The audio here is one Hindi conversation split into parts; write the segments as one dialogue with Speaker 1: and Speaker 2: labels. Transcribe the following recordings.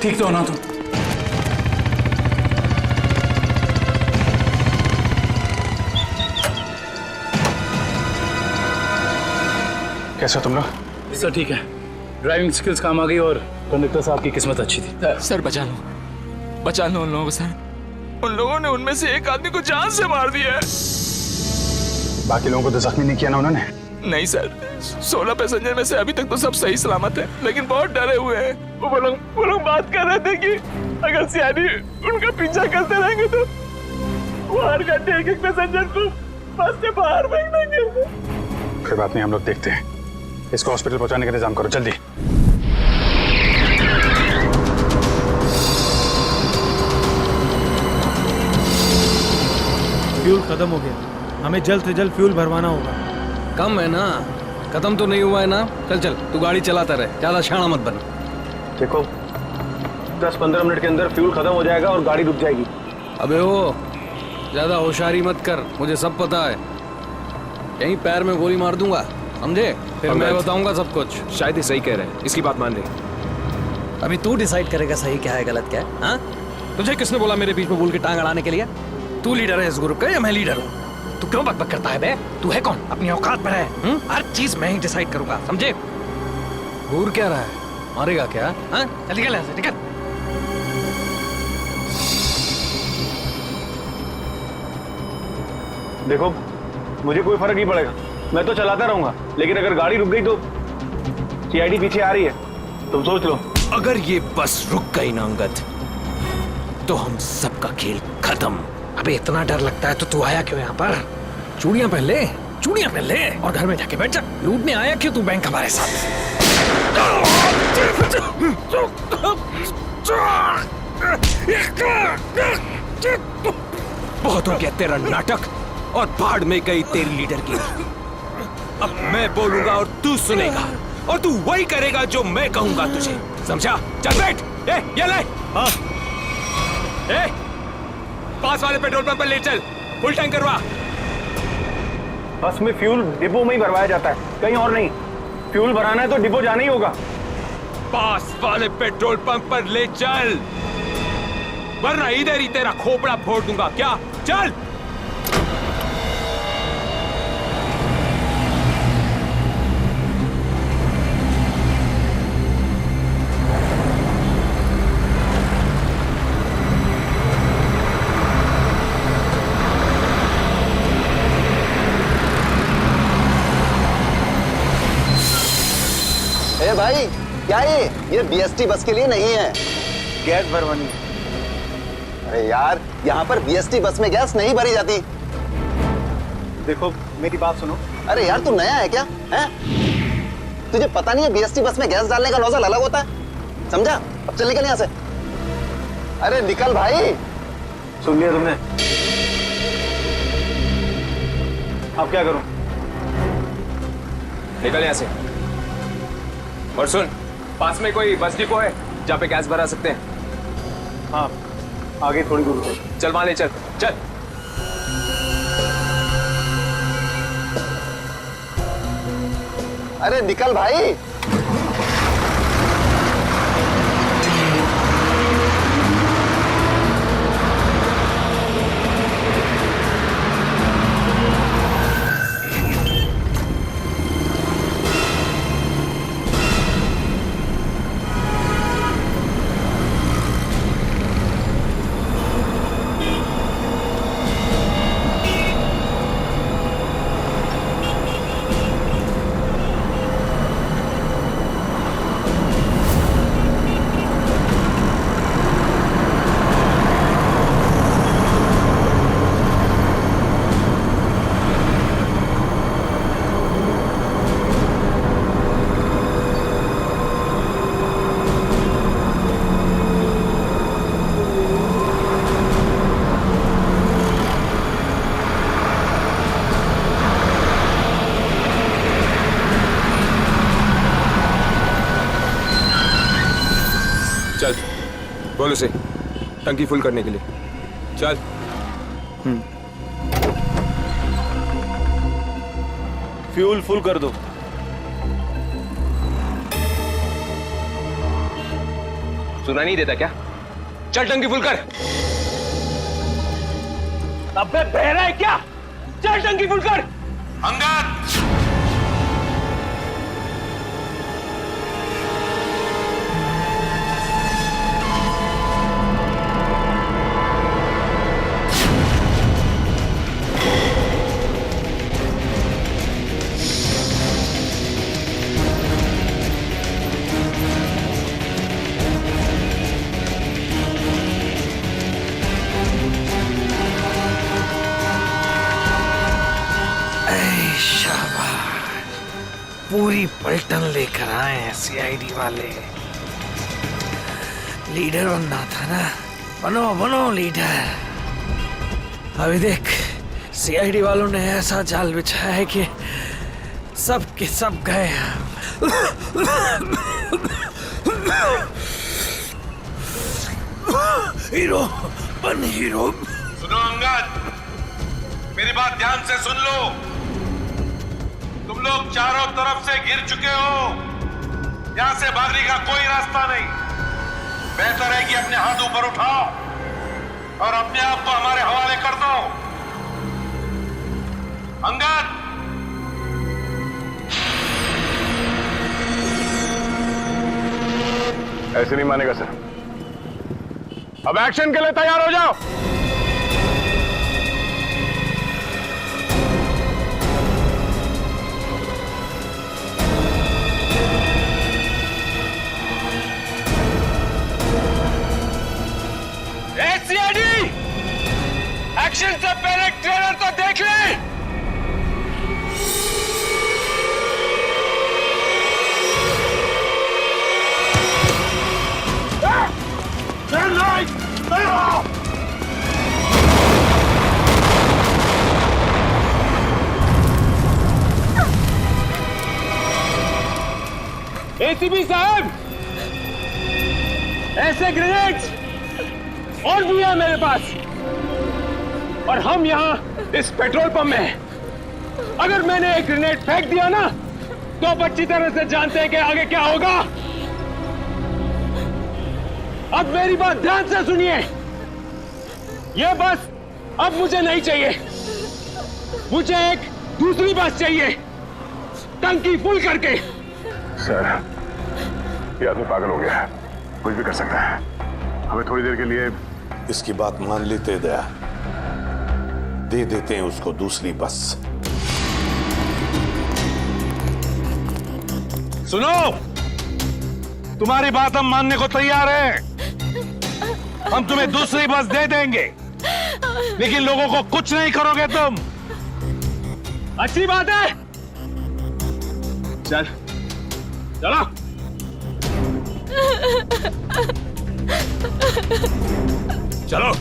Speaker 1: ठीक तो हो ना तुम? कैसे हो तुम लोग? सर ठीक है, ड्राइविंग स्किल्स काम आ गई और कंडक्टर साहब की किस्मत अच्छी थी।
Speaker 2: सर बचा लो उन लोगों को सर। उन लोगों ने उनमें से एक आदमी को जान से मार दिया है।
Speaker 1: बाकी लोगों को तो जख्मी नहीं किया ना उन्होंने?
Speaker 2: नहीं सर, 16 पैसेंजर में से अभी तक तो सब सही सलामत है, लेकिन बहुत डरे हुए हैं। वो लोग बात कर रहे थे कि अगर सियानी उनका पीछा करते रहेंगे तो वो हर घंटे एक पैसेंजर को बस से बाहर फेंक देंगे।
Speaker 1: कोई बात नहीं, हम लोग देखते हैं। इसको हॉस्पिटल पहुंचाने का इंतजाम करो जल्दी।
Speaker 3: फ्यूल खत्म हो गया, हमें जल्द से जल्द फ्यूल भरवाना होगा।
Speaker 4: कम है ना, खत्म तो नहीं हुआ है ना। चल तू गाड़ी चलाता रहे, ज्यादा शाना मत बन।
Speaker 5: देखो 10-15 मिनट के अंदर फ्यूल खत्म हो जाएगा और गाड़ी रुक जाएगी।
Speaker 4: अबे वो ज्यादा होशियारी मत कर, मुझे सब पता है। यहीं पैर में गोली मार दूंगा, समझे? फिर मैं बताऊंगा सब कुछ।
Speaker 6: शायद ही सही कह रहे हैं, इसकी बात मान ले।
Speaker 4: अभी तू डिसाइड करेगा सही क्या है गलत क्या है। हाँ, तुझे किसने बोला मेरे बीच में बोल के टांग अड़ाने के लिए? तू लीडर है इस ग्रुप का या मैं लीडर हूँ? तू क्यों बकबक करता है बे? तू है कौन? अपनी औकात पर है। हर चीज मैं ही डिसाइड करूंगा, समझे? घूर क्या रहा है? मारेगा क्या? हाँ, चल निकल यहाँ से, निकल।
Speaker 5: देखो मुझे कोई फर्क नहीं पड़ेगा, मैं तो चलाता रहूंगा, लेकिन अगर गाड़ी रुक गई तो सीआईडी पीछे आ रही है, तुम सोच लो।
Speaker 6: अगर ये बस रुक गई ना अंगद, तो हम सबका खेल खत्म।
Speaker 4: अबे इतना डर लगता है तो तू आया क्यों यहाँ पर? चूड़ियां पहन ले, चूड़ियां पहन ले और घर में जाके बैठ जा। लूटने आया क्यों तू बैंक हमारे साथ?
Speaker 6: बहुत हो गया तेरा नाटक और भाड़ में गई तेरी लीडर की। अब मैं बोलूंगा और तू सुनेगा और तू वही करेगा जो मैं कहूंगा तुझे, समझा? चल बैठ। ये ले। हाँ। पास वाले पेट्रोल पंप पर ले चल, फुल टैंक करवा।
Speaker 5: बस में फ्यूल डिपो में ही भरवाया जाता है, कहीं और नहीं। फ्यूल भराना है तो डिपो जाना ही होगा।
Speaker 6: पास वाले पेट्रोल पंप पर ले चल, वरना इधर ही तेरा खोपड़ा फोड़ दूंगा। क्या? चल।
Speaker 7: भाई क्या ये बीएसटी बस के लिए नहीं है,
Speaker 5: गैस भरवानी है।
Speaker 7: अरे यार, यहाँ पर बीएसटी बस में गैस नहीं भरी जाती।
Speaker 5: देखो मेरी बात सुनो।
Speaker 7: अरे यार तू नया है क्या? हैं? तुझे पता नहीं है बीएसटी बस में गैस डालने का नोजल अलग होता है, समझा? अब चल निकल यहाँ से। अरे निकल भाई।
Speaker 5: सुन लिया तुमने? अब क्या करूं?
Speaker 6: निकल यहाँ से। और सुन, पास में कोई बस डिपो है जहाँ पे गैस भरा सकते हैं?
Speaker 5: हाँ, आगे थोड़ी दूर है।
Speaker 6: चल वहां ले चल। चल।
Speaker 7: अरे निकल भाई।
Speaker 6: चल बोल उसे टंकी फुल करने के लिए। चल।
Speaker 5: फ्यूल फुल कर दो।
Speaker 6: सुना नहीं देता क्या? चल टंकी फुल कर।
Speaker 2: अबे बहरा है क्या? चल टंकी फुल कर।
Speaker 6: अंगद!
Speaker 4: पूरी पलटन लेकर आए हैं सीआईडी वाले। लीडर बनना था ना, बनो बनो लीडर। अभी देख सीआईडी वालों ने ऐसा जाल बिछाया है कि सब के सब गए। हीरो बन हीरो।
Speaker 6: सुनो अंगद, मेरी बात ध्यान से सुन लो। तुम लोग चारों तरफ से घिर चुके हो। यहां से भागने का कोई रास्ता नहीं। बेहतर है कि अपने हाथ ऊपर उठाओ और अपने आप को हमारे हवाले कर दो। अंगद!
Speaker 5: ऐसे नहीं मानेगा सर। अब एक्शन के लिए तैयार हो जाओ।
Speaker 2: सीआईडी, एक्शन से पहले ट्रेलर तो देख ले। एसीपी साहब, ऐसे ग्रेनेड्स और भी है मेरे पास, और हम यहाँ इस पेट्रोल पंप में हैं। अगर मैंने एक ग्रेनेड फेंक दिया ना, तो आप अच्छी तरह से जानते हैं कि आगे क्या होगा। अब मेरी बात ध्यान से सुनिए। यह बस अब मुझे नहीं चाहिए, मुझे एक दूसरी बस चाहिए, टंकी फुल करके।
Speaker 5: सर, ये आदमी पागल हो गया है, कुछ भी कर सकता है। हमें थोड़ी देर के लिए
Speaker 8: इसकी बात मान लेते दया, दे देते हैं उसको दूसरी बस।
Speaker 5: सुनो, तुम्हारी बात हम मानने को तैयार हैं। हम तुम्हें दूसरी बस दे देंगे, लेकिन लोगों को कुछ नहीं करोगे तुम।
Speaker 2: अच्छी बात है, चल चलो।
Speaker 6: चलो।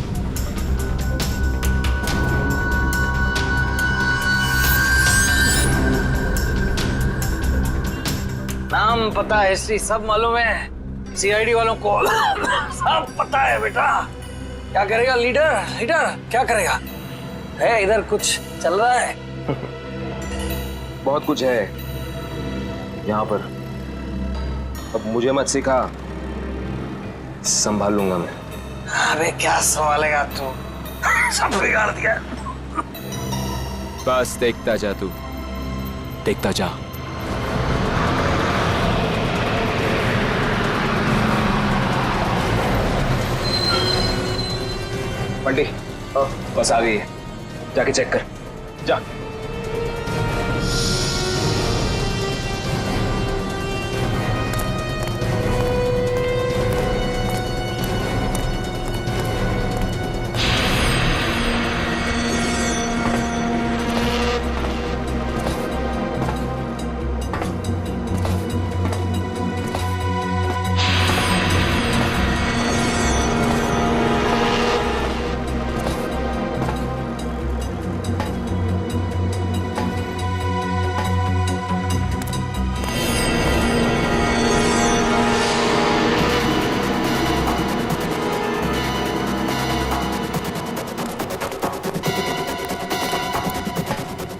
Speaker 4: नाम पता हिस्ट्री सब मालूम है सीआईडी वालों को। सब पता है बेटा। क्या करेगा लीडर? लीडर क्या करेगा? है इधर कुछ चल रहा है?
Speaker 6: बहुत कुछ है यहाँ पर। अब मुझे मत सिखा, संभाल लूंगा मैं।
Speaker 4: अबे क्या संभालेगा तू? सब बिगाड़ दिया।
Speaker 6: बस देखता जा तू, देखता जा। बंटी, बस आ गई है, जाके चेक कर। जा।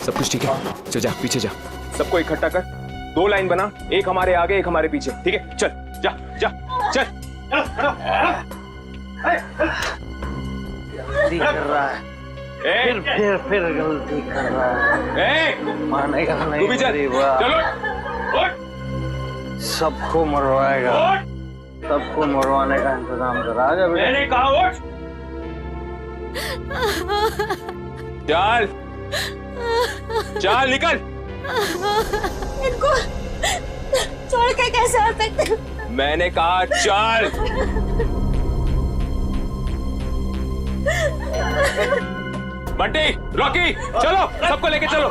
Speaker 6: सब कुछ ठीक है? चल जा, पीछे जा। सबको इकट्ठा कर, 2 लाइन बना, एक हमारे आगे एक हमारे पीछे। ठीक है, चल जा जा चल।
Speaker 4: गलती कर रहा है, फिर गलती कर रहा है। मानेगा नहीं मेरी बात। सबको मरवाएगा, सबको मरवाने का इंतजाम करा। आजा
Speaker 6: मैंने कहा उठ। चल चल निकल।
Speaker 9: इनको छोड़ के कैसे आ सकते?
Speaker 6: मैंने कहा चल। बंटी, रॉकी, चलो सबको लेके चलो।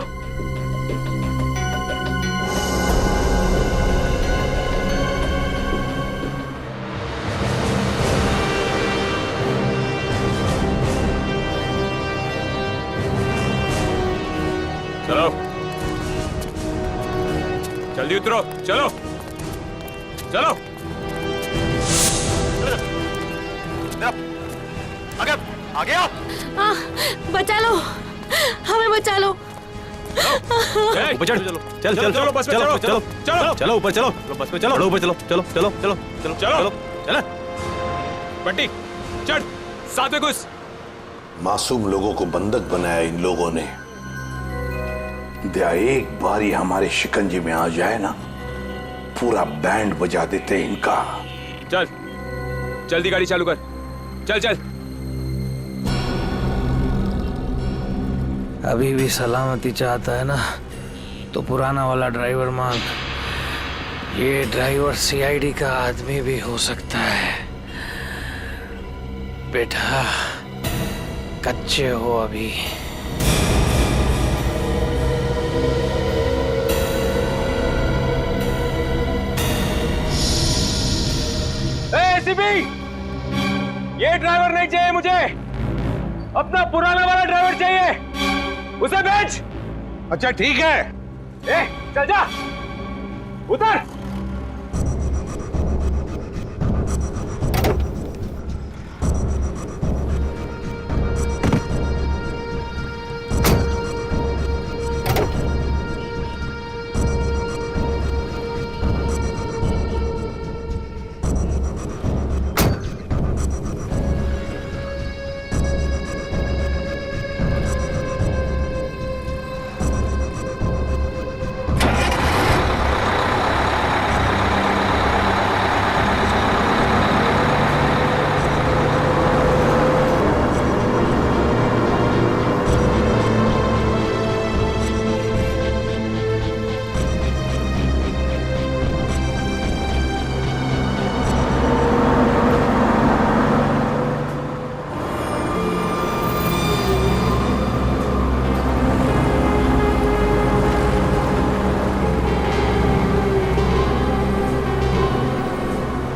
Speaker 6: चलो जल्दी उतरो, चलो चलो। आगे आओ।
Speaker 9: बचा लो, हमें बचा लो।
Speaker 6: ऊपर चढ़, चल चल चलो बस में चलो चलो चलो चलो ऊपर चलो बस में चलो ऊपर चलो चलो चलो चलो चलो चलो चलो बंटी चढ़, साथ में घुस।
Speaker 8: मासूम लोगों को बंधक बनाया इन लोगों ने। दया एक बार ही हमारे शिकंजे में आ जाए ना, पूरा बैंड बजा देते इनका।
Speaker 6: चल जल्दी गाड़ी चालू कर, चल चल।
Speaker 4: अभी भी सलामती चाहता है ना तो पुराना वाला ड्राइवर मांग। ये ड्राइवर सीआईडी का आदमी भी हो सकता है। बेटा कच्चे हो अभी।
Speaker 6: एसीपी, ये ड्राइवर नहीं चाहिए मुझे, अपना पुराना वाला ड्राइवर चाहिए, उसे भेज।
Speaker 5: अच्छा ठीक है।
Speaker 6: ए, चल जा, उतर।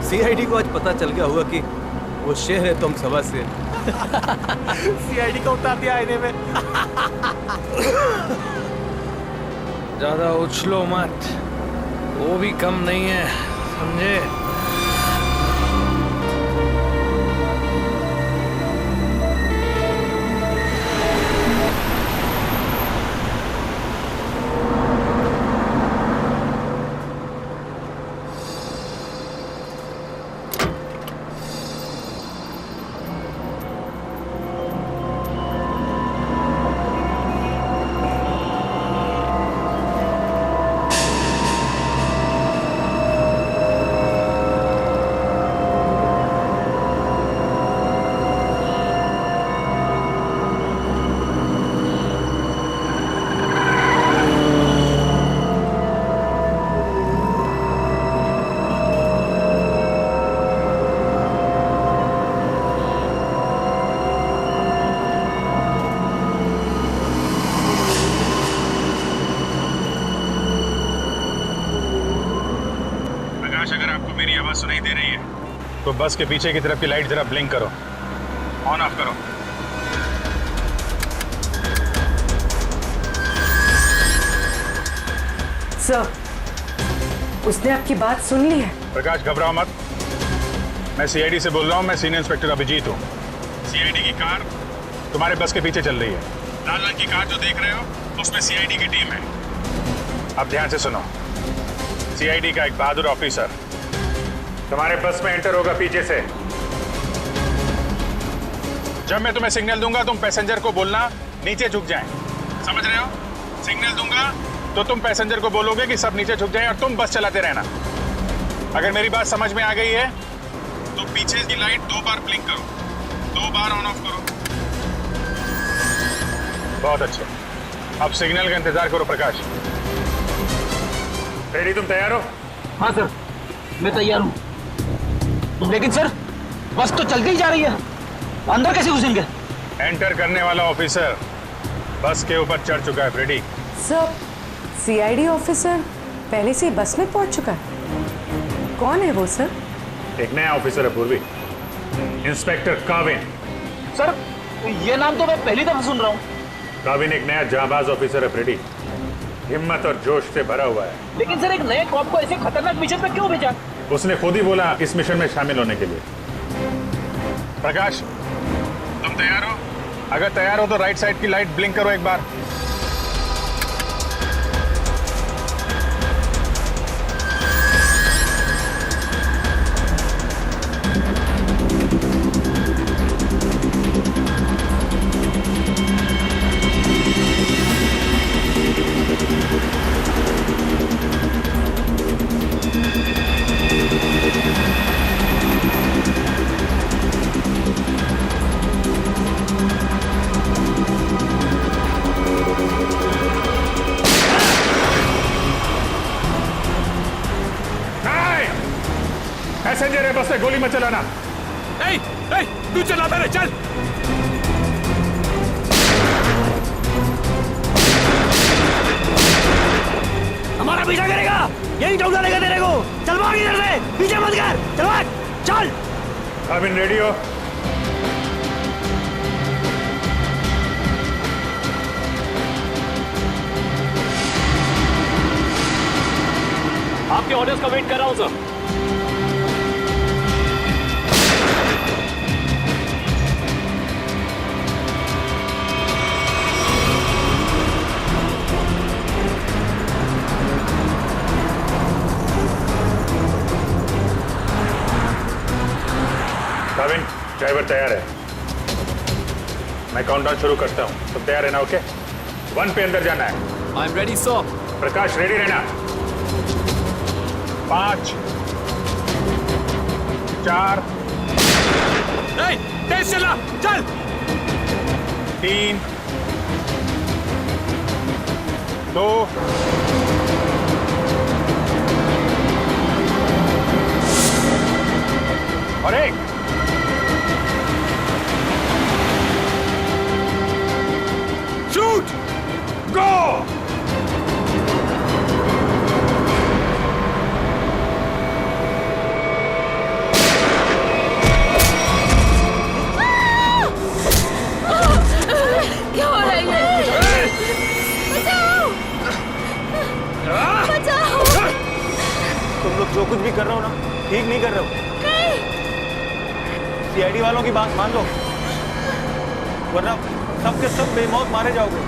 Speaker 10: सीआईडी को आज पता चल गया होगा कि वो शेर है तुम सवा से। सीआईडी को उतार दिया आईने में।
Speaker 4: ज्यादा उछलो मत, वो भी कम नहीं है, समझे?
Speaker 5: अगर आपको मेरी आवाज सुनाई दे रही है तो बस के पीछे की तरफ की लाइट जरा ब्लिंक करो, ऑन ऑफ करो।
Speaker 11: सर, उसने आपकी बात सुन ली है।
Speaker 5: प्रकाश घबराओ मत, मैं सीआईडी से बोल रहा हूँ। मैं सीनियर इंस्पेक्टर अभिजीत हूँ। सीआईडी की कार तुम्हारे बस के पीछे चल रही है। लाल रंग की कार जो देख रहे हो उसमें सीआईडी की टीम है। अब ध्यान से सुनो, सीआईडी का एक बहादुर ऑफिसर
Speaker 1: तुम्हारे बस में एंटर होगा पीछे से। जब मैं तुम्हें सिग्नल दूंगा तुम पैसेंजर को बोलना नीचे झुक जाएं। समझ रहे हो? सिग्नल दूंगा तो तुम पैसेंजर को बोलोगे कि सब नीचे झुक जाएं और तुम बस चलाते रहना। अगर मेरी बात समझ में आ गई है तो पीछे की लाइट 2 बार ब्लिंक करो, 2 बार ऑन ऑफ करो। बहुत अच्छे। अब सिग्नल का इंतजार करो प्रकाश। रेडी? तुम तैयार हो?
Speaker 4: हाँ सर, मैं तैयार हूँ। लेकिन सर, बस तो चलती ही जा रही है, अंदर कैसे घुसेंगे?
Speaker 1: एंटर करने वाला ऑफिसर बस के ऊपर चढ़ चुका है। रेडी?
Speaker 11: सर, सीआईडी ऑफिसर पहले से ही बस में पहुंच चुका है। कौन है वो सर?
Speaker 1: एक नया ऑफिसर है पूर्वी, इंस्पेक्टर काविन।
Speaker 4: सर, ये नाम तो मैं पहली दफा सुन रहा हूँ।
Speaker 1: काविन एक नया जाबाज ऑफिसर है फ्रेडी, हिम्मत और जोश से भरा हुआ है।
Speaker 4: लेकिन सर, एक नए कॉप को ऐसे खतरनाक मिशन पे क्यों भेजा?
Speaker 1: उसने खुद ही बोला इस मिशन में शामिल होने के लिए। प्रकाश, तुम तैयार हो? अगर तैयार हो तो राइट साइड की लाइट ब्लिंक करो एक बार। पैसेंजर है बस में, गोली मत चलाना।
Speaker 6: तू चलाता रहे, चल।
Speaker 4: हमारा पीछा करेगा, यही ठोक डालेगा तेरे को। चल भाग इधर से, पीछे मत कर, चल भाग, चल।
Speaker 1: काविन रेडी हो?
Speaker 4: आपके ऑर्डर्स का वेट कर रहा हूँ सर।
Speaker 1: काविन, ड्राइवर तैयार है। मैं काउंटडाउन शुरू करता हूँ, सब तैयार है ना? ओके, 1 पे अंदर जाना है।
Speaker 10: I am ready sir.
Speaker 1: Prakash ready रहना। 5 4
Speaker 6: तेज चला, चल।
Speaker 1: 3 2 और 1।
Speaker 6: शूट, गो।
Speaker 9: क्या हो रहा है ये? बचाओ! बचाओ!
Speaker 3: तुम लोग जो कुछ भी कर रहे हो ना, ठीक नहीं कर रहे हो। सीआईडी वालों की बात मान लो, वरना सब के सब बेमौत मारे जाओगे।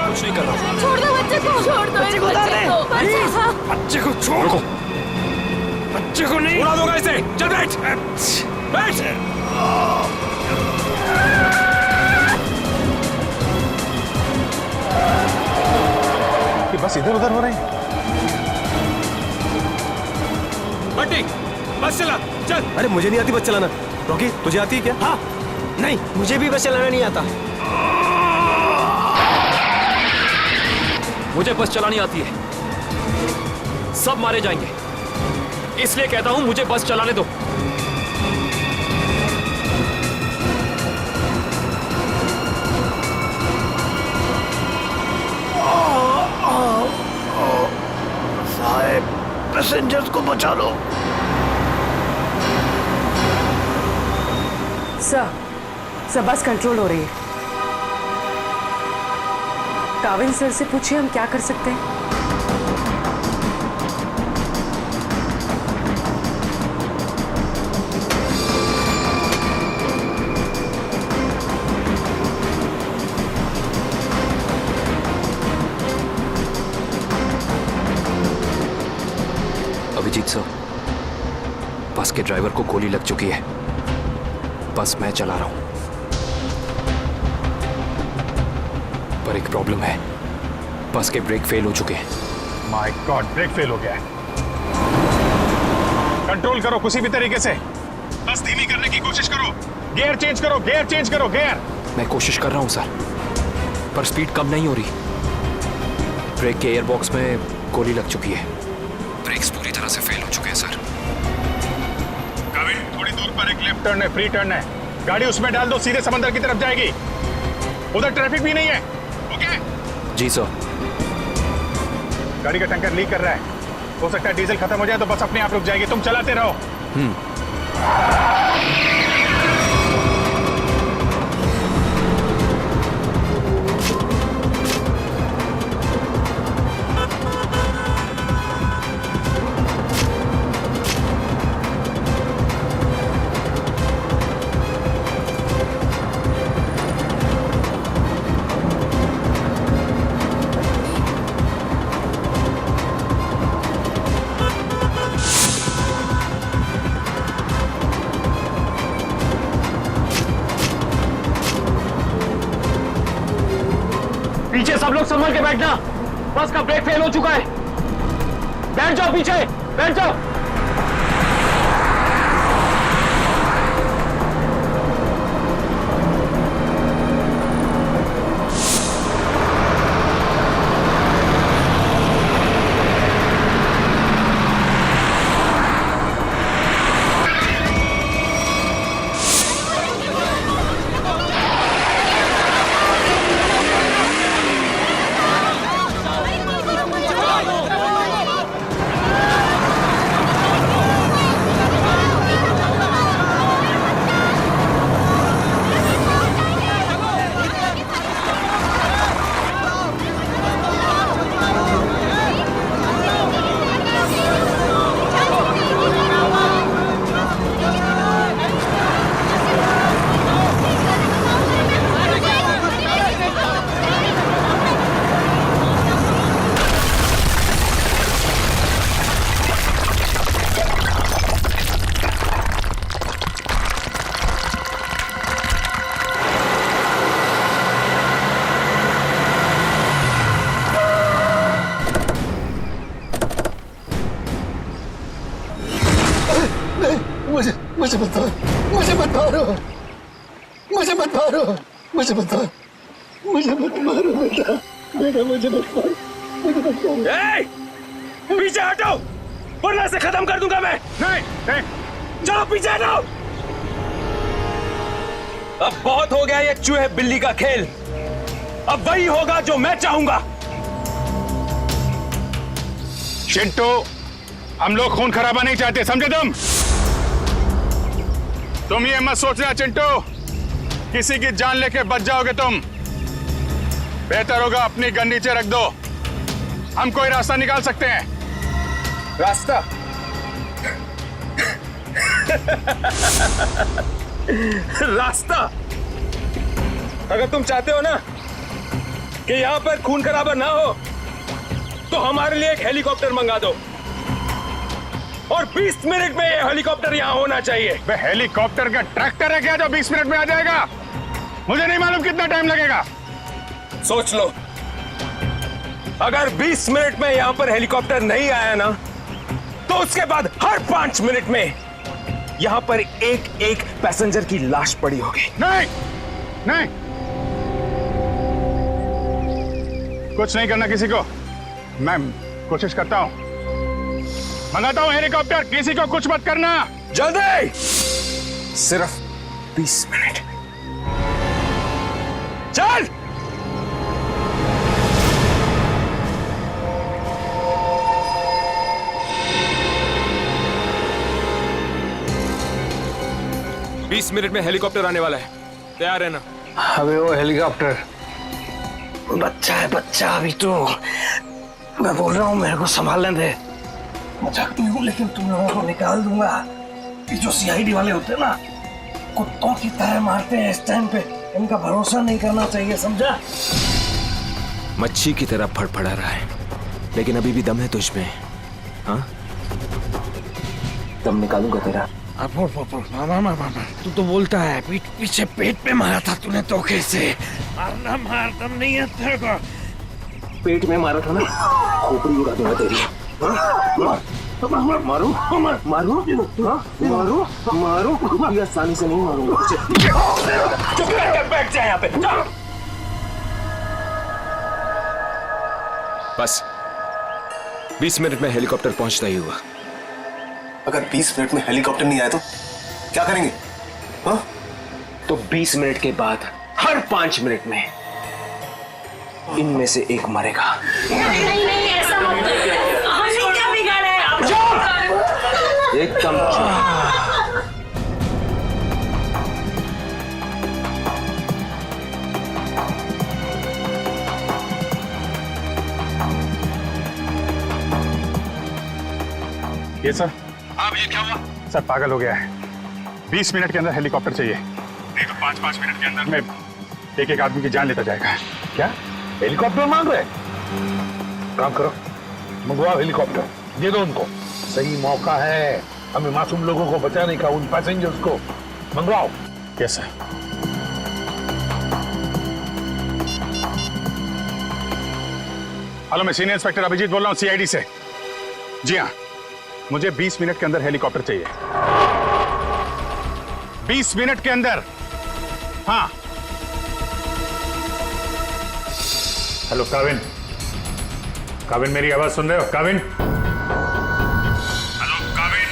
Speaker 4: कुछ नहीं कर रहा।
Speaker 9: छोड़ दो बच्चे को, छोड़ दो मेरे बच्चे को।
Speaker 4: बच्चे को छोड़, बच्चे को नहीं
Speaker 6: उड़ा दूंगा इसे। चल बैठ, बैठ।
Speaker 1: कि बस इधर उधर हो रहे हैं।
Speaker 6: बंटी, बस चला, चल।
Speaker 10: अरे मुझे नहीं आती बस चलाना। रॉकी, तुझे आती है क्या?
Speaker 4: हाँ, नहीं, मुझे भी बस चलाना नहीं आता।
Speaker 10: मुझे बस चलानी आती है। सब मारे जाएंगे, इसलिए कहता हूं मुझे बस चलाने दो।
Speaker 4: साहब, पैसेंजर्स को बचा लो।
Speaker 11: सर, बस कंट्रोल हो रही है। काविल सर से पूछिए हम क्या कर सकते हैं।
Speaker 6: अभिजीत सर, बस के ड्राइवर को गोली लग चुकी है। बस मैं चला रहा हूं, पर एक प्रॉब्लम है। बस के ब्रेक फेल हो चुके हैं।
Speaker 1: माय गॉड, ब्रेक फेल हो गया है। कंट्रोल करो किसी भी तरीके से, बस धीमी करने की कोशिश करो। गियर चेंज करो, गियर चेंज करो, गियर।
Speaker 6: मैं कोशिश कर रहा हूं सर, पर स्पीड कम नहीं हो रही। ब्रेक के एयरबॉक्स में गोली लग चुकी है। ब्रेक्स पूरी तरह से फेल हो चुके हैं सर।
Speaker 1: काविल, थोड़ी दूर पर एक लेफ्ट टर्न है, फ्री टर्न है। गाड़ी उसमें डाल दो, सीधे समंदर की तरफ जाएगी। उधर ट्रैफिक भी नहीं है। ओके?
Speaker 6: जी सर।
Speaker 1: गाड़ी का टैंकर लीक कर रहा है, हो सकता है डीजल खत्म हो जाए तो बस अपने आप रुक जाएगी। तुम चलाते रहो।
Speaker 4: पीछे सब लोग संभल के बैठना, बस का ब्रेक फेल हो चुका है। बैठ जाओ पीछे, बैठ जाओ।
Speaker 8: मुझे मत मारो, मुझे मत मारो, मुझे मत मारो, मुझे मत मारो, मुझे मत मारो बेटा, बेटा मुझे मत मारो, मुझे मत मारो।
Speaker 6: पीछे हटो, वरना से खत्म कर दूंगा मैं।
Speaker 1: नहीं, नहीं।
Speaker 6: चलो पीछे हटो। अब बहुत हो गया ये चूहे बिल्ली का खेल। अब वही होगा जो मैं चाहूंगा।
Speaker 1: चिंटू, हम लोग खून खराबा नहीं चाहते, समझे तुम ये मत सोचना चिंटू, किसी की जान लेके बच जाओगे तुम। बेहतर होगा अपनी गन नीचे रख दो, हम कोई रास्ता निकाल सकते हैं।
Speaker 6: रास्ता? रास्ता? अगर तुम चाहते हो ना कि यहां पर खून खराबा ना हो, तो हमारे लिए एक हेलीकॉप्टर मंगा दो, और 20 मिनट में ये हेलीकॉप्टर यहां होना चाहिए।
Speaker 1: हेलीकॉप्टर का ट्रैक्टर है क्या जो 20 मिनट में आ जाएगा? मुझे नहीं मालूम कितना टाइम लगेगा।
Speaker 6: सोच लो, अगर 20 मिनट में यहां पर हेलीकॉप्टर नहीं आया ना, तो उसके बाद हर 5 मिनट में यहां पर एक एक पैसेंजर की लाश पड़ी होगी।
Speaker 1: नहीं, नहीं, कुछ नहीं करना किसी को। मैं कोशिश करता हूं, मंगाता हूं हेलीकॉप्टर, किसी को कुछ मत करना।
Speaker 6: जल्दी, सिर्फ 20 मिनट। चल। बीस मिनट में हेलीकॉप्टर आने वाला है, तैयार है ना?
Speaker 5: अबे वो हेलीकॉप्टर
Speaker 4: बच्चा है बच्चा अभी तो। मैं बोल रहा हूँ मेरे को संभालने दे। मजाक नहीं हूँ लेकिन तुम लोगों को निकाल दूंगा। ये जो सीआईडी वाले होते हैं ना, कुत्तों की तरह मारते हैं इस टाइम पे। इनका भरोसा नहीं करना चाहिए, समझा?
Speaker 6: मच्छी की तरह फड़फड़ा रहा है, लेकिन अभी भी दम है तुझ में। हाँ, दम निकालूंगा तेरा।
Speaker 4: तू तो बोलता है पीछे पेट पे मारा था तूने धोखे से। मारना मार दम नहीं है तेरे को।
Speaker 6: पेट में मारा था ना, खोपड़ी उड़ा दूंगा तेरी। मारो मारो मारो मारो, ये आसानी से नहीं मारूंगा तुझे।
Speaker 4: चुप करके बैठ जा यहाँ पे।
Speaker 6: बस 20 मिनट में हेलीकॉप्टर पहुंचता ही हुआ।
Speaker 10: अगर 20 मिनट में हेलीकॉप्टर नहीं आया तो क्या करेंगे? हाँ?
Speaker 6: तो 20 मिनट के बाद हर 5 मिनट में इनमें से एक मरेगा।
Speaker 9: नहीं ऐसा मत करो। हमने क्या बिगाड़ा है?
Speaker 6: एकदम
Speaker 1: ये सर। हाँ भैया, क्या हुआ? सर पागल हो गया है। 20 मिनट के अंदर हेलीकॉप्टर चाहिए, नहीं तो 5-5 मिनट के अंदर में एक आदमी की जान लेता जाएगा।
Speaker 5: क्या हेलीकॉप्टर मांग रहे? काम करो, मंगवाओ हेलीकॉप्टर, दे दो उनको। सही मौका है हमें मासूम लोगों को बचाने का, उन पैसेंजर्स को। मंगवाओ।
Speaker 1: Yes sir. हेलो, मैं सीनियर इंस्पेक्टर अभिजीत बोल रहा हूँ सीआईडी से। जी हाँ, मुझे 20 मिनट के अंदर हेलीकॉप्टर चाहिए। 20 मिनट के अंदर। हाँ। हेलो काविन, काविन मेरी आवाज सुन रहे हो? काविन, हेलो काविन।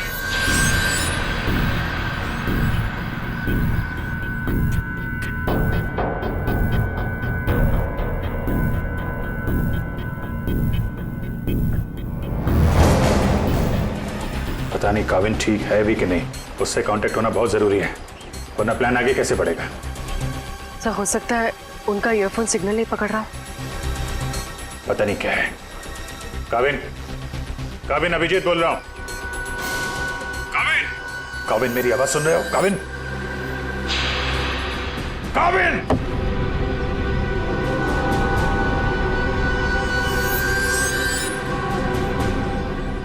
Speaker 1: पता नहीं काविन ठीक है भी कि नहीं, उससे कांटेक्ट होना बहुत जरूरी है, वरना प्लान आगे कैसे बढ़ेगा।
Speaker 11: सर हो सकता है उनका ईयरफोन सिग्नल नहीं पकड़ रहा।
Speaker 1: पता नहीं क्या है। काविन, काविन अभिजीत बोल रहा हूं। काविन, काविन मेरी आवाज सुन रहे हो? Kavin, Kavin.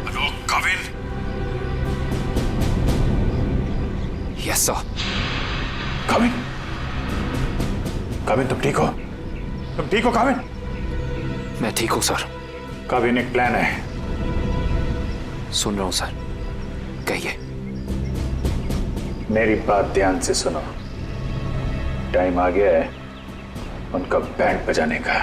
Speaker 1: Hello Kavin.
Speaker 6: Yes sir.
Speaker 1: Kavin, Kavin तुम ठीक हो? तुम ठीक हो काविन?
Speaker 6: मैं ठीक हूं सर।
Speaker 1: काविन एक प्लान है।
Speaker 6: सुन रहा हूं सर, कहिए।
Speaker 1: मेरी बात ध्यान से सुनो। टाइम आ गया है उनका बैंड बजाने का।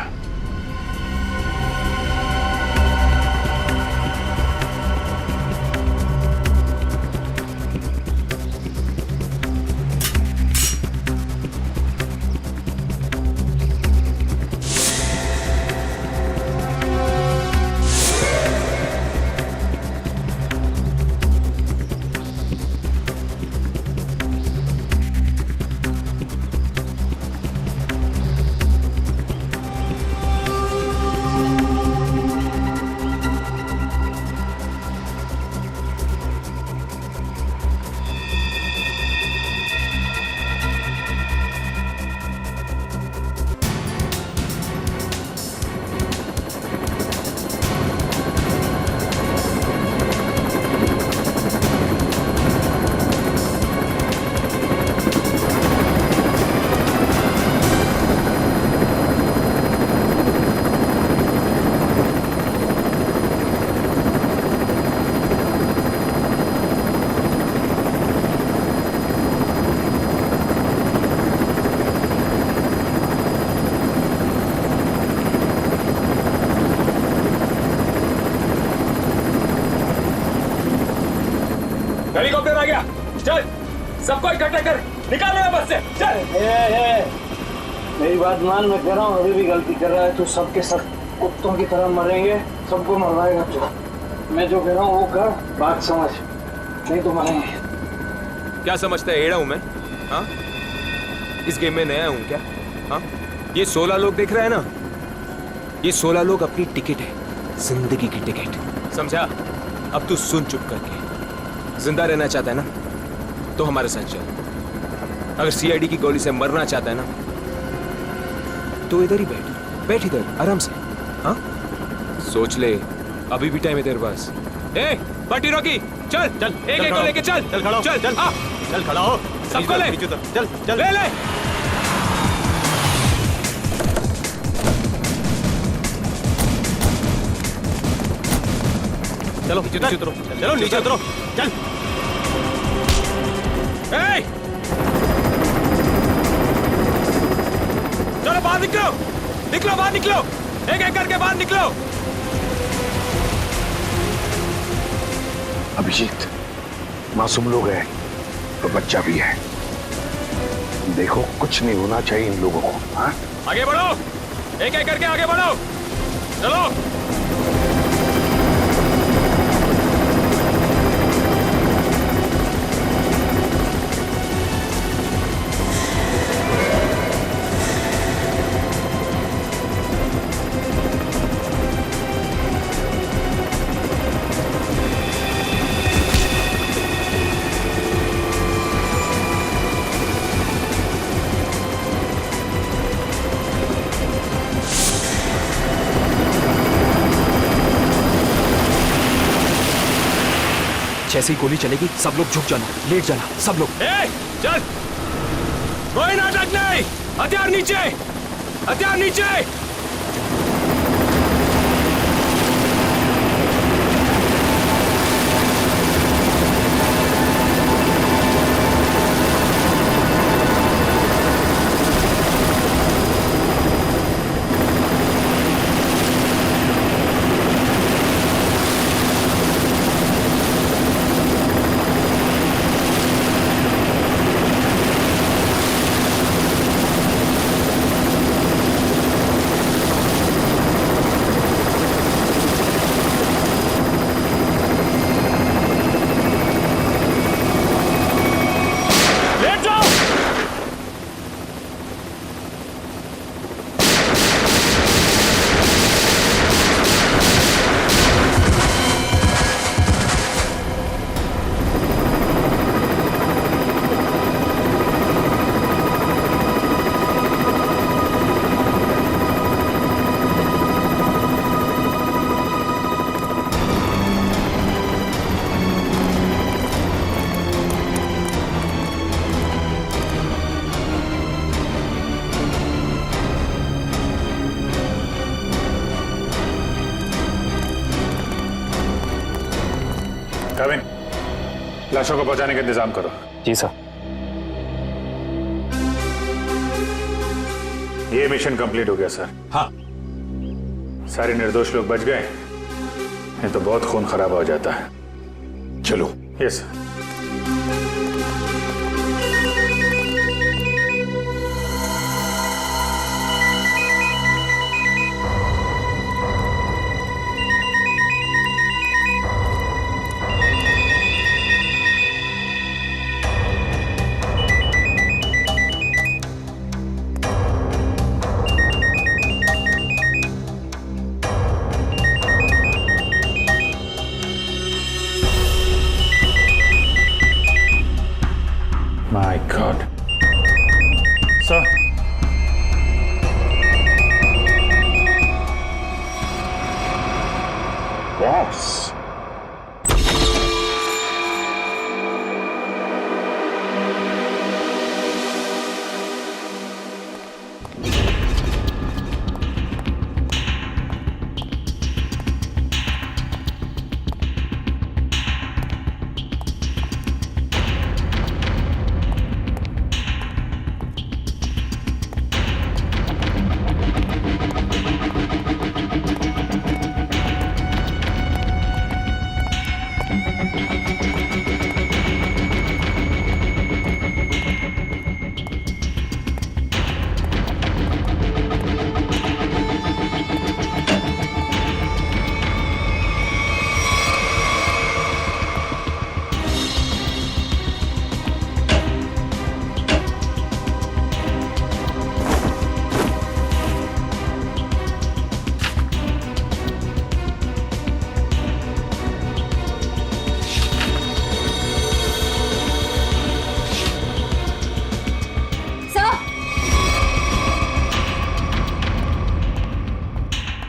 Speaker 2: हेलीकॉप्टर आ गया, चल सबको इकट्ठा कर, निकाल ले बस से, चल।
Speaker 4: मेरी बात मान, मैं कह रहा हूँ अभी भी गलती कर रहा है तू। सबके सब कुत्तों की तरह मरेंगे, सबको मरवाएगा तू। मैं जो कह रहा हूँ वो कर, बात समझ, नहीं तो मरेंगे।
Speaker 6: क्या समझता है एड़ा हूं मैं? हाँ, इस गेम में नया हूं क्या? हाँ, ये 16 लोग देख रहे हैं ना, ये 16 लोग अपनी टिकट है, जिंदगी की टिकट, समझा? अब तू सुन चुप करके। जिंदा रहना चाहता है ना, तो हमारे साथ चल। अगर सीआईडी की गोली से मरना चाहता है ना, तो इधर ही बैठ इधर आराम से। हाँ, सोच ले, अभी भी टाइम है तेरे पास। ए, बंटी रॉकी, चल चल, एक को लेके चल,
Speaker 3: चल खड़ा हो,
Speaker 6: चल चल, हाँ
Speaker 3: चल खड़ा हो,
Speaker 6: सबको ले,
Speaker 3: चल चल
Speaker 6: ले ले।
Speaker 3: चलो नीचे उतरो, चलो नीचे उतरो, चल।
Speaker 6: ए! चलो बाहर निकलो, निकलो बाहर निकलो, एक एक करके बाहर निकलो।
Speaker 5: अभिजीत, मासूम लोग हैं तो बच्चा भी है। देखो कुछ नहीं होना चाहिए इन लोगों को। हाँ,
Speaker 6: आगे बढ़ो, एक एक करके आगे बढ़ो, चलो।
Speaker 4: जैसे ही गोली चलेगी सब लोग झुक जाना, लेट जाना, सब लोग।
Speaker 6: चल, कोई नाटक नहीं, हथियार नीचे, हथियार नीचे।
Speaker 1: कविन, लाशों को पहुंचाने का इंतजाम करो।
Speaker 3: जी सर।
Speaker 1: ये मिशन कंप्लीट हो गया सर।
Speaker 5: हाँ,
Speaker 1: सारे निर्दोष लोग बच गए, नहीं तो बहुत खून खराब हो जाता है।
Speaker 5: चलो।
Speaker 1: Yes sir.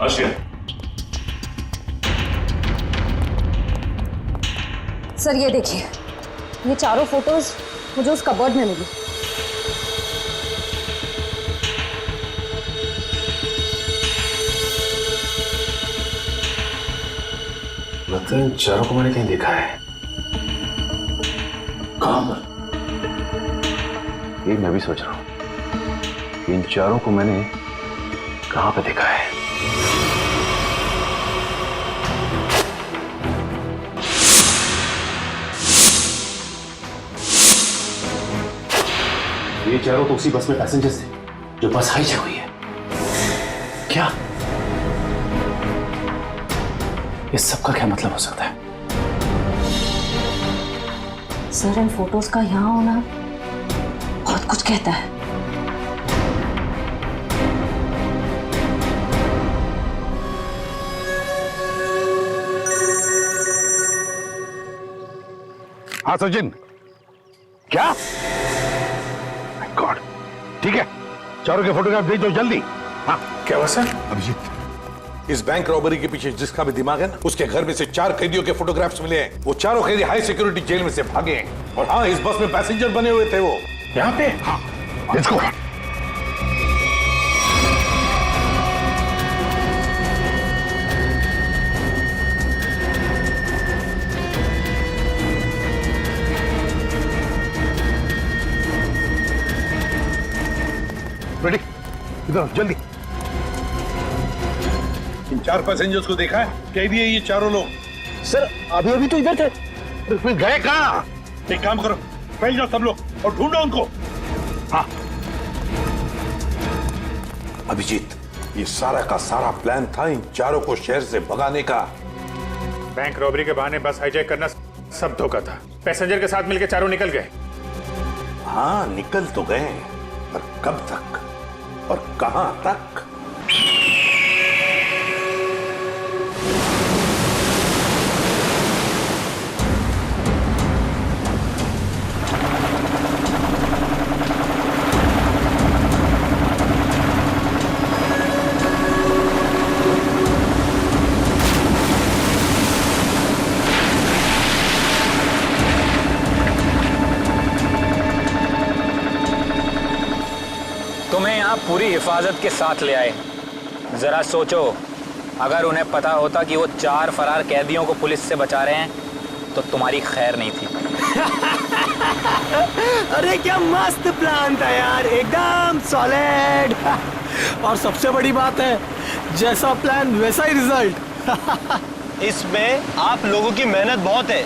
Speaker 5: आशिया,
Speaker 12: सर ये देखिए, ये चारों फोटोज मुझे उस कबर्ड में मिली।
Speaker 5: लगता है इन चारों को मैंने कहीं देखा है। कहां पर? ये मैं भी सोच रहा हूं कि इन चारों को मैंने कहां पे देखा है। ये चारों तो उसी बस में पैसेंजर्स थे जो बस हाईजैक हुई है। क्या इस सब का क्या मतलब हो सकता है?
Speaker 12: सर इन फोटोज का यहाँ होना बहुत कुछ कहता है।
Speaker 5: हाँ सचिन, क्या? गॉड, ठीक है, चारों के फोटोग्राफ भेज दो जल्दी। हाँ
Speaker 1: क्या हुआ सर?
Speaker 5: अभिजीत, इस बैंक रॉबरी के पीछे जिसका भी दिमाग है ना, उसके घर में से 4 कैदियों के फोटोग्राफ्स मिले हैं। वो चारों कैदी हाई सिक्योरिटी जेल में से भागे हैं। और हाँ, इस बस में पैसेंजर बने हुए थे वो।
Speaker 1: यहाँ पे?
Speaker 5: हाँ, लेट्स गो। रेडी, इधर जल्दी। इन 4 पैसेंजर्स को देखा है? कैदी है ये चारों लोग।
Speaker 8: सर अभी अभी तो इधर थे।
Speaker 5: इसमें गए कहाँ? एक काम करो, फैल जाओ सब लोग और ढूंढो उनको। हाँ अभिजीत, ये सारा का सारा प्लान था इन चारों को शहर से भगाने का।
Speaker 1: बैंक रॉबरी के बहाने बस हाईजैक करना सब धोखा था। पैसेंजर के साथ मिलकर चारों निकल गए।
Speaker 5: हाँ निकल तो गए, पर कब तक और कहां तक?
Speaker 13: तुम्हें यहाँ पूरी हिफाजत के साथ ले आए। जरा सोचो, अगर उन्हें पता होता कि वो 4 फरार कैदियों को पुलिस से बचा रहे हैं तो तुम्हारी खैर नहीं थी।
Speaker 10: अरे क्या मस्त प्लान था यार, एकदम सॉलिड। और सबसे बड़ी बात है, जैसा प्लान वैसा ही रिजल्ट।
Speaker 3: इसमें आप लोगों की मेहनत बहुत है,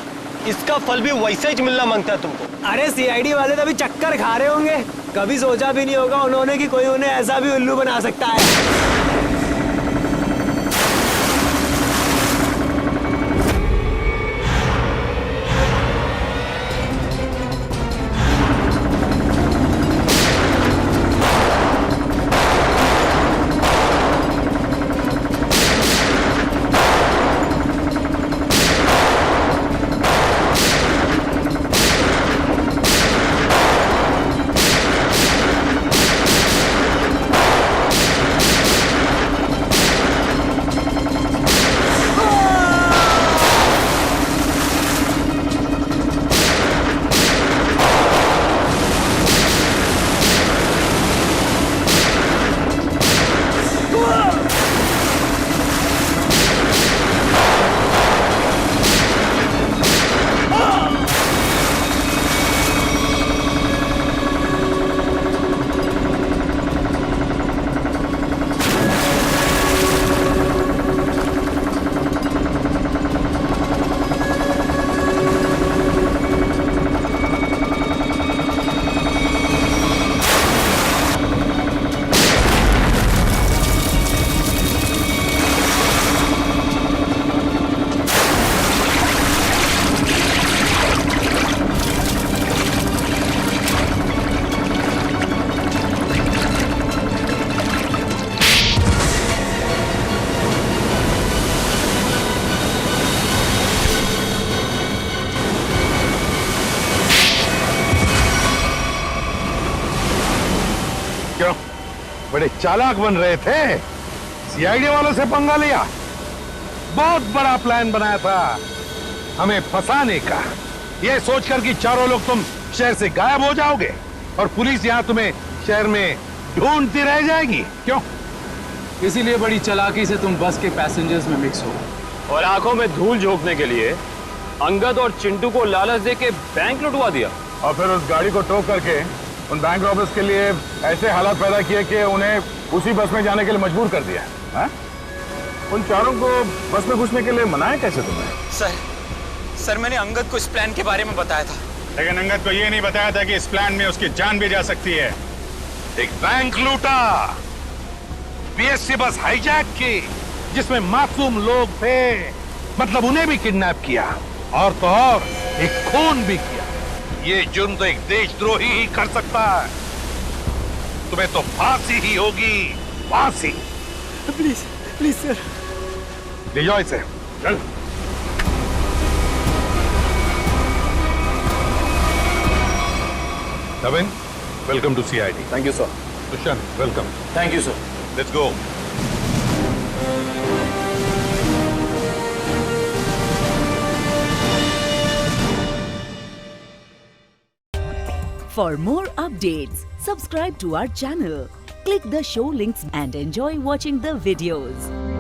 Speaker 3: इसका फल भी वैसा ही मिलना मांगता है तुमको।
Speaker 10: अरे सीआईडी वाले तो अभी चक्कर खा रहे होंगे। कभी सोचा भी नहीं होगा उन्होंने कि कोई उन्हें ऐसा भी उल्लू बना सकता है।
Speaker 5: बड़े चालाक बन रहे थे। सीआईडी वालों से पंगा लिया। बहुत बड़ा प्लान बनाया था हमें फंसाने का, ये सोचकर कि चारों लोग तुम शहर से गायब हो जाओगे और पुलिस यहां तुम्हें शहर में ढूंढती रह जाएगी। क्यों?
Speaker 2: इसीलिए बड़ी चालाकी से तुम बस के पैसेंजर्स में मिक्स हो और आंखों में धूल झोंकने के लिए अंगद और चिंटू को लालच देके बैंक लुटवा दिया
Speaker 1: और फिर उस गाड़ी को टो करके उन बैंक रॉबर्स के लिए ऐसे हालात पैदा किए कि उन्हें उसी बस में जाने के लिए मजबूर कर दिया। हा? उन चारों को बस में घुसने के लिए मनाया कैसे तुमने?
Speaker 13: सर मैंने अंगद को इस प्लान के बारे में बताया था।
Speaker 1: लेकिन अंगद को ये नहीं बताया था कि इस प्लान में उसकी जान भी जा सकती है।
Speaker 5: एक बैंक लूटा, बीएससी बस हाईजैक की जिसमें मासूम लोग थे, मतलब उन्हें भी किडनैप किया और तो और एक खून भी किया। ये जुर्म तो एक देशद्रोही ही कर सकता है। तुम्हें तो फांसी ही होगी, फांसी।
Speaker 10: प्लीज प्लीज सर,
Speaker 5: ले जाओ इसे, चल। Navin, welcome to CID.
Speaker 2: Thank you sir.
Speaker 5: Dushyant, welcome.
Speaker 2: Thank you sir.
Speaker 5: Let's go.
Speaker 14: For more updates, subscribe to our channel, click the show links and enjoy watching the videos.